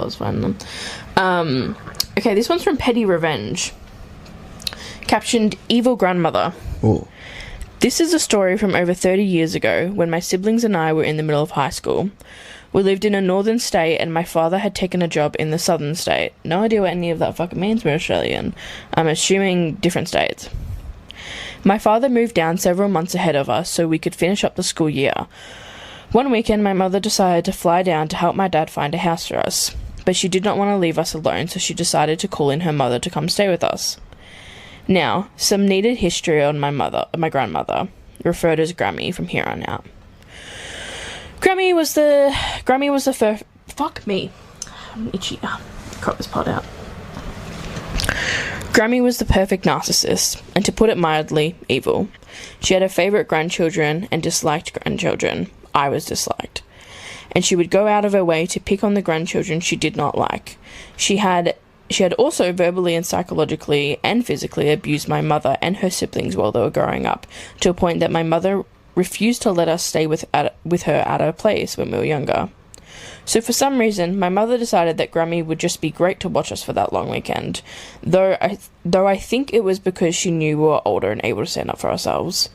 I was finding them. Okay, this one's from Petty Revenge. Captioned, Evil Grandmother. Oh. This is a story from over 30 years ago when my siblings and I were in the middle of high school. We lived in a northern state and my father had taken a job in the southern state. No idea what any of that fucking means, we're Australian. I'm assuming different states. My father moved down several months ahead of us so we could finish up the school year. One weekend, my mother decided to fly down to help my dad find a house for us. But she did not want to leave us alone, so she decided to call in her mother to come stay with us. Now, some needed history on my grandmother, referred as Grammy from here on out. Grammy was the first. Fuck me. I'm itchy. Crop this pot out. Grammy was the perfect narcissist, and to put it mildly, evil. She had her favourite grandchildren and disliked grandchildren. I was disliked. And she would go out of her way to pick on the grandchildren she did not like. She had also verbally and psychologically and physically abused my mother and her siblings while they were growing up, to a point that my mother refused to let us stay with her at her place when we were younger. So for some reason, my mother decided that Grammy would just be great to watch us for that long weekend, though I think it was because she knew we were older and able to stand up for ourselves.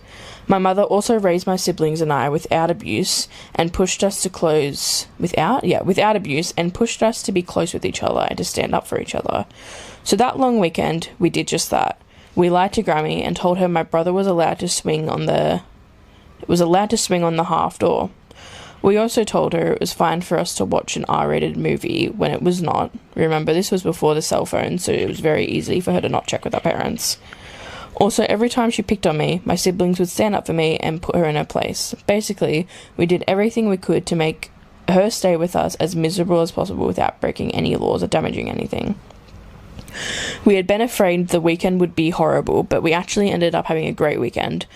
My mother also raised my siblings and I without abuse and pushed us to without abuse and pushed us to be close with each other and to stand up for each other. So that long weekend, we did just that. We lied to Grammy and told her my brother was allowed to swing on the half door. We also told her it was fine for us to watch an R-rated movie when it was not. Remember, this was before the cell phone, so it was very easy for her to not check with her parents. Also, every time she picked on me, my siblings would stand up for me and put her in her place. Basically, we did everything we could to make her stay with us as miserable as possible without breaking any laws or damaging anything. We had been afraid the weekend would be horrible, but we actually ended up having a great weekend.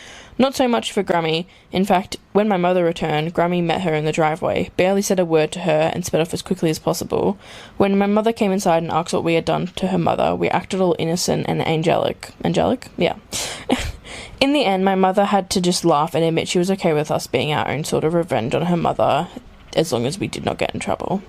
Not so much for Grammy. In fact, when my mother returned, Grammy met her in the driveway, barely said a word to her, and sped off as quickly as possible. When my mother came inside and asked what we had done to her mother, we acted all innocent and angelic. Angelic? Yeah. In the end, my mother had to just laugh and admit she was okay with us being our own sort of revenge on her mother, as long as we did not get in trouble.